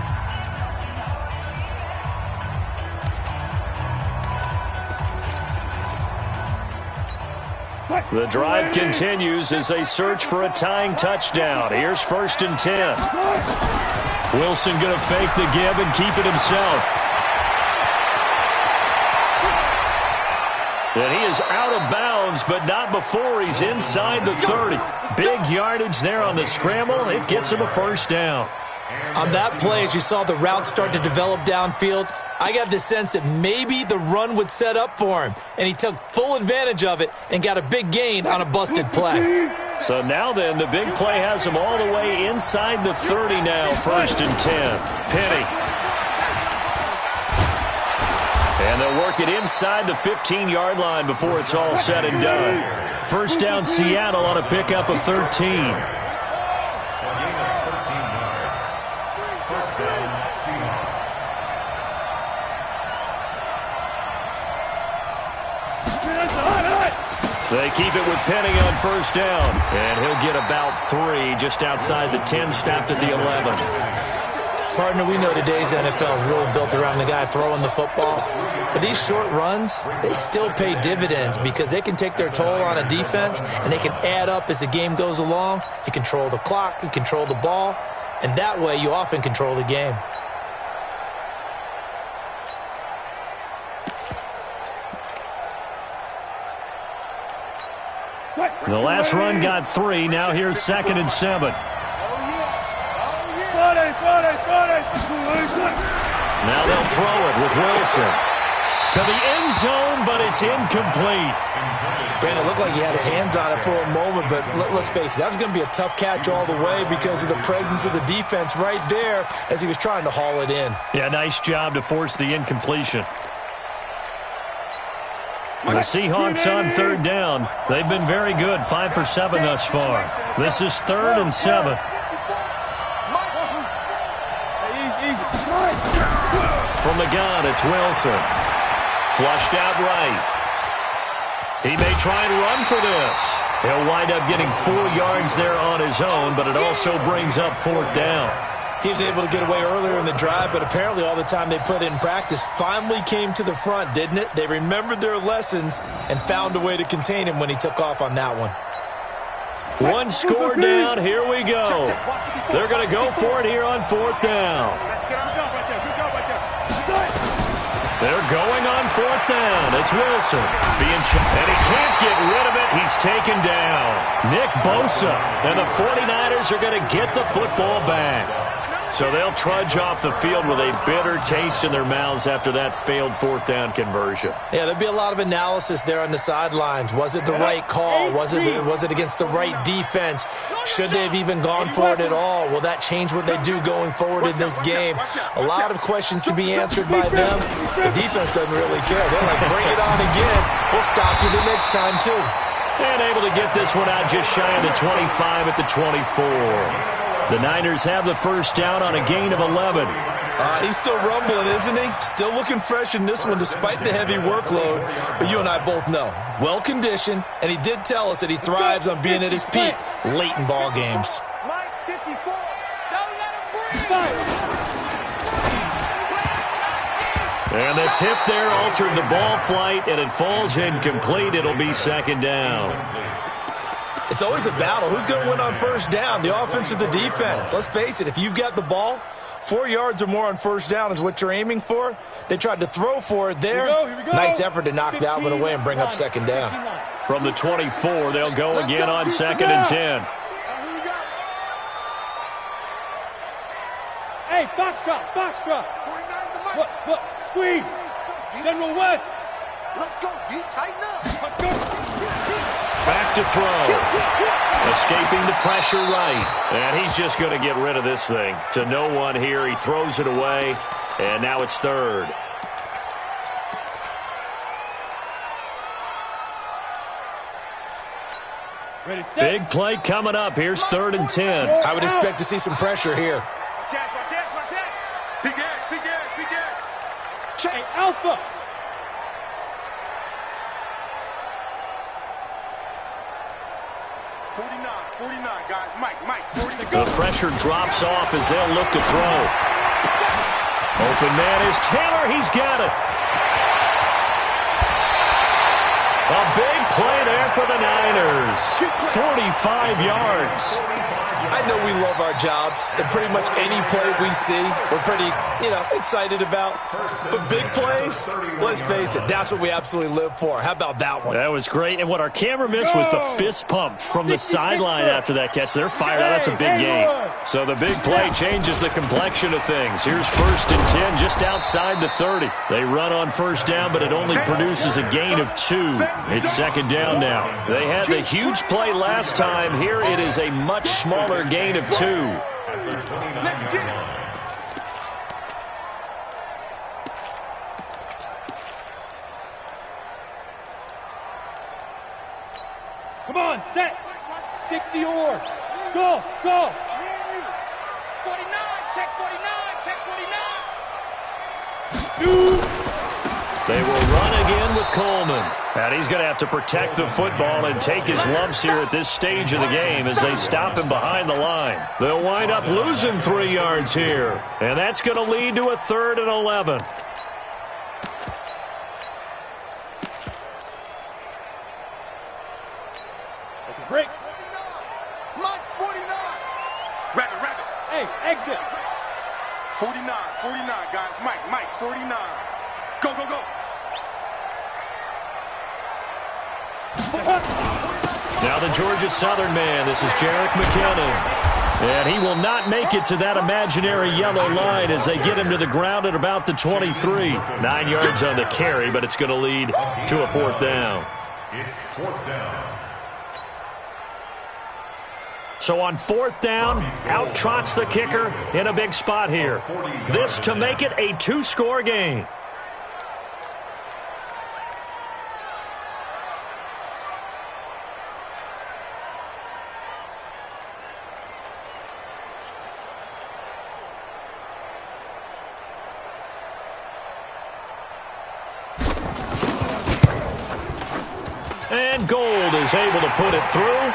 Speaker 1: The drive continues as they search for a tying touchdown. Here's 1st and 10. Wilson going to fake the give and keep it himself. And he is out of bounds, but not before he's inside the 30. Big yardage there on the scramble. It gets him a first down.
Speaker 3: On that play, as you saw the route start to develop downfield, I got the sense that maybe the run would set up for him, and he took full advantage of it and got a big gain on a busted play.
Speaker 1: So now then, the big play has him all the way inside the 30 now, 1st and 10. Penny. And they'll work it inside the 15-yard line before it's all said and done. First down, Seattle on a pickup of 13. They keep it with Penny on first down. And he'll get about 3 just outside the 10, stopped at the 11.
Speaker 3: Partner, we know today's NFL is really built around the guy throwing the football. But these short runs, they still pay dividends because they can take their toll on a defense and they can add up as the game goes along. You control the clock, you control the ball, and that way you often control the game.
Speaker 1: The last run got 3. Now here's 2nd and 7. Now they'll throw it with Wilson. To the end zone, but it's incomplete.
Speaker 3: Brandon, it looked like he had his hands on it for a moment, but let's face it, that was going to be a tough catch all the way because of the presence of the defense right there as he was trying to haul it in.
Speaker 1: Yeah, nice job to force the incompletion. The Seahawks on third down. They've been very good, 5 for 7 thus far. This is 3rd and 7. From the gun, it's Wilson. Flushed out right. He may try and run for this. He'll wind up getting 4 yards there on his own, but it also brings up 4th down.
Speaker 3: He was able to get away earlier in the drive, but apparently all the time they put in practice finally came to the front, didn't it? They remembered their lessons and found a way to contain him when he took off on that one.
Speaker 1: 1 score down. Here we go. They're going to go for it here on 4th down. They're going on 4th down. It's Wilson being shot, and he can't get rid of it. He's taken down. Nick Bosa, and the 49ers are going to get the football back. So they'll trudge off the field with a bitter taste in their mouths after that failed 4th down conversion.
Speaker 3: Yeah, there'll be a lot of analysis there on the sidelines. Was it the right call? Was it against the right defense? Should they have even gone for it at all? Will that change what they do going forward in this game? A lot of questions to be answered by them. The defense doesn't really care. They're like, bring it on again. We'll stop you the next time, too.
Speaker 1: And able to get this one out just shy of the 25 at the 24. The Niners have the first down on a gain of 11.
Speaker 3: He's still rumbling, isn't he? Still looking fresh in this one despite the heavy workload. But you and I both know, well-conditioned, and he did tell us that he thrives on being at his peak late in ball games.
Speaker 1: And the tip there altered the ball flight, and it falls incomplete. It'll be second down.
Speaker 3: It's always a battle. Who's going to win on first down, the offense or the defense? Let's face it, if you've got the ball, 4 yards or more on first down is what you're aiming for. They tried to throw for it there.
Speaker 6: Here we go.
Speaker 3: Nice effort to knock that one away and bring up second down.
Speaker 1: From the 24, they'll go again on second and 10.
Speaker 6: Hey, box drop. Look, squeeze. General West.
Speaker 5: Let's go, D. Tighten up.
Speaker 6: Let's go.
Speaker 1: Back to throw. Escaping the pressure right. And he's just going to get rid of this thing. To no one here. He throws it away. And now it's third.
Speaker 6: Ready, set.
Speaker 1: Big play coming up. Here's third and 10.
Speaker 3: I would expect to see some pressure here.
Speaker 2: Big edge. Check.
Speaker 6: Hey, Alpha.
Speaker 2: Guys. Mike, 40.
Speaker 1: The pressure drops off as they'll look to throw. Open man is Taylor. He's got it. A big play there for the Niners. 45 yards.
Speaker 3: I know we love our jobs, and pretty much any play we see, we're pretty, excited about. But big plays, let's face it, that's what we absolutely live for. How about that one?
Speaker 1: That was great. And what our camera missed was the fist pump from the sideline after that catch. They're fired out. That's a big gain. So the big play changes the complexion of things. Here's first and 10 just outside the 30. They run on first down, but it only produces a gain of 2. It's second down now. They had the huge play last time. Here it is a much smaller gain of 2.
Speaker 2: Let's get it.
Speaker 6: Come on, set. 60 or. Go.
Speaker 5: 49, check 49.
Speaker 6: Shoot.
Speaker 1: They will run again with Coleman. And he's going to have to protect the football and take his lumps here at this stage of the game as they stop him behind the line. They'll wind up losing 3 yards here. And that's going to lead to a 3rd and 11.
Speaker 6: Break.
Speaker 2: Mike, 49. Rabbit.
Speaker 6: Hey, exit.
Speaker 2: 49, guys. Mike, 49. Go.
Speaker 1: Now the Georgia Southern man. This is Jerick McKinnon. And he will not make it to that imaginary yellow line as they get him to the ground at about the 23. 9 yards on the carry, but it's going to lead to a 4th down.
Speaker 4: It's 4th down.
Speaker 1: So on 4th down, out trots the kicker in a big spot here. This to make it a 2-score game. And Gold is able to put it through.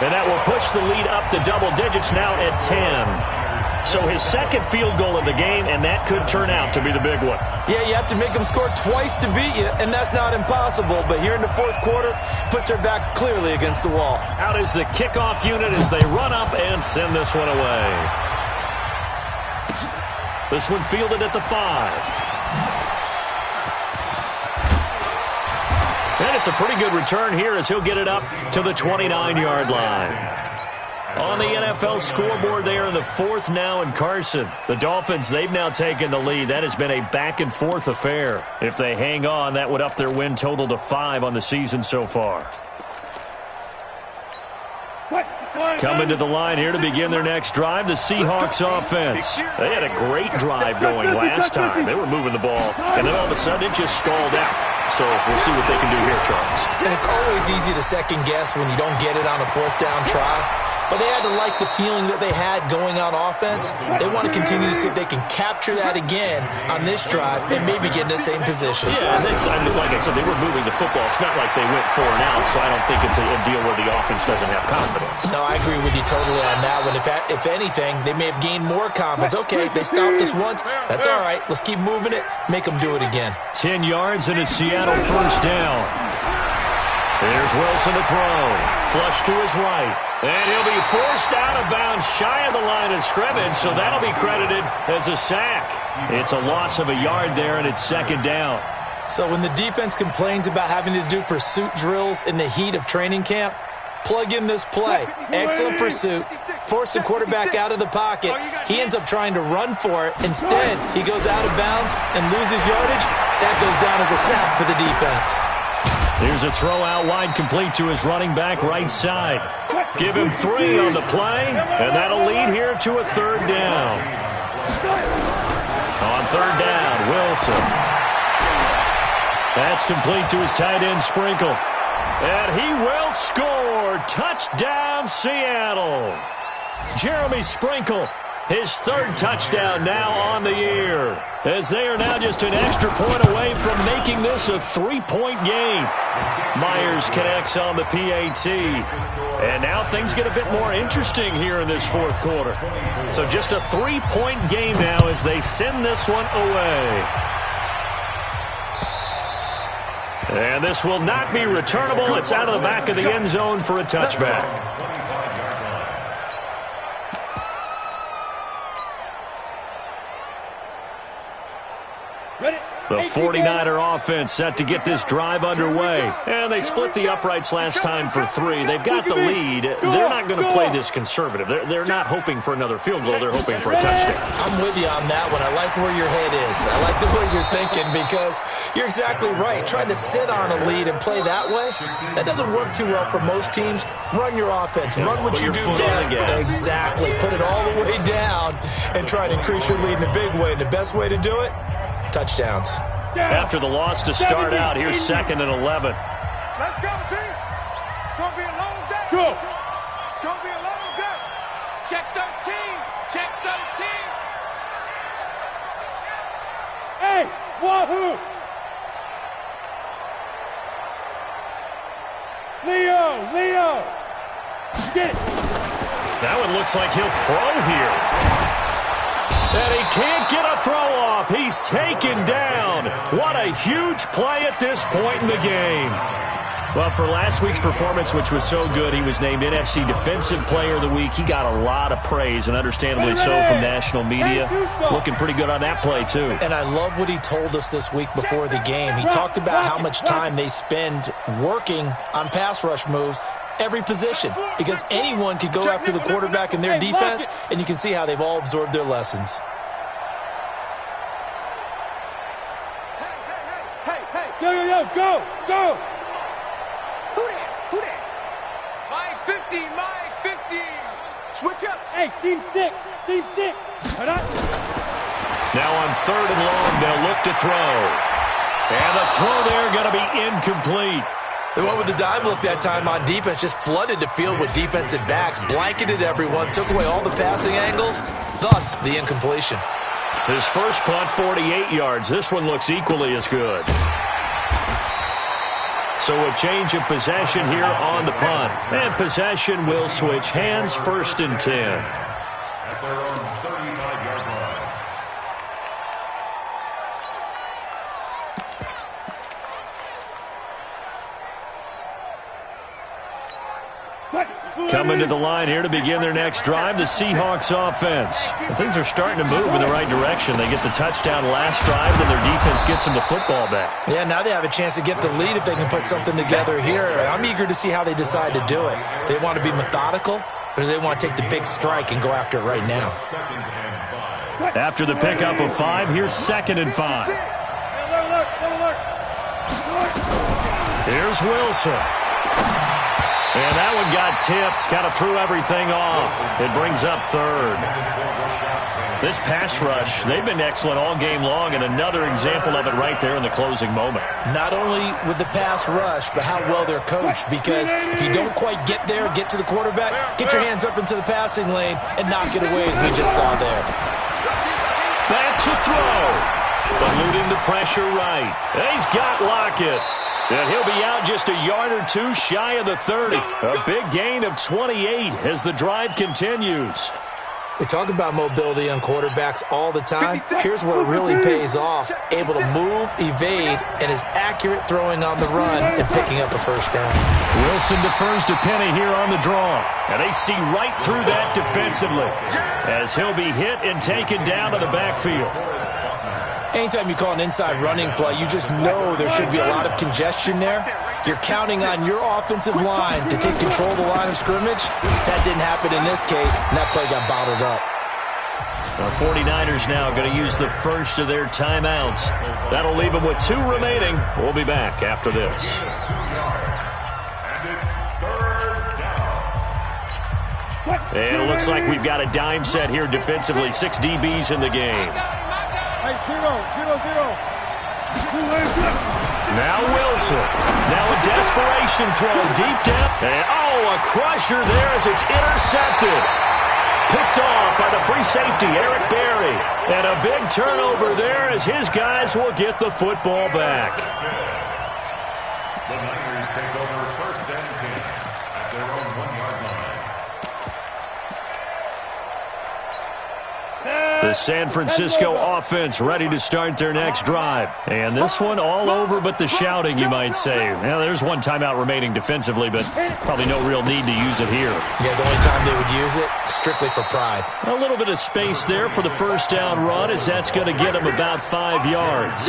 Speaker 1: And that will push the lead up to double digits now at 10. So his second field goal of the game, and that could turn out to be the big one.
Speaker 3: Yeah, you have to make them score twice to beat you, and that's not impossible. But here in the 4th quarter, puts their backs clearly against the wall.
Speaker 1: Out is the kickoff unit as they run up and send this one away. This one fielded at the 5. And it's a pretty good return here as he'll get it up to the 29-yard line. On the NFL scoreboard, they are in the 4th now in Carson. The Dolphins, they've now taken the lead. That has been a back-and-forth affair. If they hang on, that would up their win total to 5 on the season so far. Coming to the line here to begin their next drive, the Seahawks offense. They had a great drive going last time. They were moving the ball, and then all of a sudden it just stalled out. So we'll see what they can do here, Charles.
Speaker 3: And it's always easy to second guess when you don't get it on a 4th down try. but they had to like the feeling that they had going on offense. They want to continue to see if they can capture that again on this drive and maybe get in the same position.
Speaker 1: Yeah, like I said, they were moving the football. It's not like they went 4 and out, so I don't think it's a deal where the offense doesn't have confidence.
Speaker 3: No, I agree with you totally on that one. If anything, they may have gained more confidence. Okay, they stopped us once. That's all right. Let's keep moving it. Make them do it again.
Speaker 1: 10 yards and a Seattle first down. There's Wilson to throw. Flush to his right. And he'll be forced out of bounds shy of the line of scrimmage, so that'll be credited as a sack. It's a loss of a yard there, and it's second down.
Speaker 3: So when the defense complains about having to do pursuit drills in the heat of training camp, plug in this play. Excellent pursuit. Force the quarterback out of the pocket. He ends up trying to run for it. Instead, he goes out of bounds and loses yardage. That goes down as a sack for the defense.
Speaker 1: Here's a throw out wide, complete to his running back right side. Give him 3 on the play, and that'll lead here to a third down. On third down, Wilson. That's complete to his tight end, Sprinkle. And he will score. Touchdown, Seattle. Jeremy Sprinkle, his 3rd touchdown now on the year, as they are now just an extra point away from making this a 3-point game. Myers connects on the PAT. And now things get a bit more interesting here in this 4th quarter. So just a 3-point game now as they send this one away. And this will not be returnable. It's out of the back of the end zone for a touchback. The 49er offense set to get this drive underway. And they split the uprights last time for 3. They've got the lead. They're not going to play this conservative. They're not hoping for another field goal. They're hoping for a touchdown.
Speaker 3: I'm with you on that one. I like where your head is. I like the way you're thinking because you're exactly right. Trying to sit on a lead and play that way, that doesn't work too well for most teams. Run your offense. Run what you do best. Exactly. Put it all the way down and try to increase your lead in a big way. And the best way to do it? Touchdowns.
Speaker 1: After the loss to start out, here's 2nd and 11.
Speaker 5: Let's go, team. It's going to be a long day.
Speaker 6: Go.
Speaker 5: It's going to be a long day. Check 13. Check 13.
Speaker 6: Hey, wahoo! Leo! You get it.
Speaker 1: That one looks like he'll throw here. And he can't get a throw off. He's taken down. What a huge play at this point in the game. Well, for last week's performance, which was so good, he was named NFC Defensive Player of the Week. He got a lot of praise, and understandably so, from national media. Looking pretty good on that play, too.
Speaker 3: And I love what he told us this week before the game. He talked about how much time they spend working on pass rush moves, every position, because anyone could go after the quarterback in their defense, and you can see how they've all absorbed their lessons.
Speaker 6: Yo, go!
Speaker 5: Who that? Mike 15, Mike 15. Switch ups.
Speaker 6: Hey, seam 6.
Speaker 1: Now on 3rd and long, they'll look to throw. And the throw there going to be incomplete.
Speaker 3: They went with the dime look that time on defense, just flooded the field with defensive backs, blanketed everyone, took away all the passing angles, thus the incompletion.
Speaker 1: His first punt, 48 yards. This one looks equally as good. So a change of possession here on the punt. And possession will switch hands, 1st and 10.
Speaker 4: At their own 35-yard line.
Speaker 1: Coming to the line here to begin their next drive, the Seahawks offense. And things are starting to move in the right direction. They get the touchdown last drive, then their defense gets them the football back.
Speaker 3: Yeah, now they have a chance to get the lead if they can put something together here. I'm eager to see how they decide to do it. They want to be methodical, or do they want to take the big strike and go after it right now?
Speaker 1: After the pickup of 5, here's 2nd and 5. Here's Wilson. And that one got tipped, kind of threw everything off. It brings up third. This pass rush, they've been excellent all game long, and another example of it right there in the closing moment.
Speaker 3: Not only with the pass rush, but how well they're coached, because if you don't quite get there, get to the quarterback, get your hands up into the passing lane and knock it away, as we just saw there.
Speaker 1: Back to throw. Eluding the pressure right. He's got Lockett. And he'll be out just a yard or two shy of the 30. A big gain of 28 as the drive continues.
Speaker 3: We talk about mobility on quarterbacks all the time. Here's where it really pays off. Able to move, evade, and is accurate throwing on the run and picking up a first down.
Speaker 1: Wilson defers to Penny here on the draw. And they see right through that defensively as he'll be hit and taken down to the backfield.
Speaker 3: Anytime you call an inside running play, you just know there should be a lot of congestion there. You're counting on your offensive line to take control of the line of scrimmage. That didn't happen in this case, and that play got bottled up.
Speaker 1: The 49ers now going to use the first of their timeouts. That'll leave them with 2 remaining. We'll be back after this. And it looks like we've got a dime set here defensively. 6 DBs in the game.
Speaker 2: Hey, 0-0-0.
Speaker 1: Now Wilson. Now a desperation throw deep down. And a crusher there as it's intercepted. Picked off by the free safety, Eric Berry. And a big turnover there as his guys will get the football back.
Speaker 4: The Niners take over first and 10 at their own 1-yard line.
Speaker 1: The San Francisco offense ready to start their next drive. And this one all over but the shouting, you might say. Well, there's one timeout remaining defensively, but probably no real need to use it here.
Speaker 3: Yeah, the only time they would use it, strictly for pride.
Speaker 1: A little bit of space there for the first down run, as that's going to get them about 5 yards.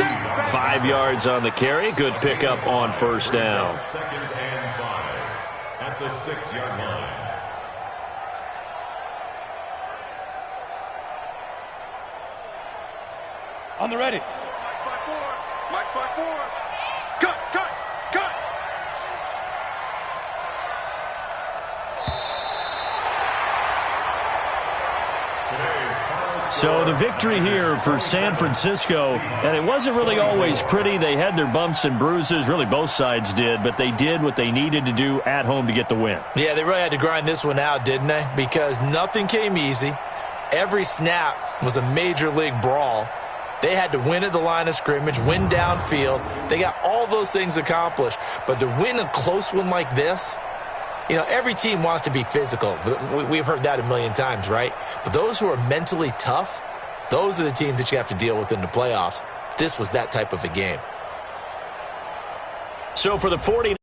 Speaker 1: 5 yards on the carry. Good pickup on first down.
Speaker 4: 2nd and 5 at the 6-yard line.
Speaker 6: On the ready.
Speaker 2: Mike's by 4. Cut.
Speaker 1: So the victory here for San Francisco, and it wasn't really always pretty. They had their bumps and bruises, really both sides did, but they did what they needed to do at home to get the win.
Speaker 3: Yeah, they really had to grind this one out, didn't they? Because nothing came easy. Every snap was a major league brawl. They had to win at the line of scrimmage, win downfield. They got all those things accomplished. But to win a close one like this, you know, every team wants to be physical. We've heard that a million times, right? But those who are mentally tough, those are the teams that you have to deal with in the playoffs. This was that type of a game.
Speaker 1: So for the 49ers,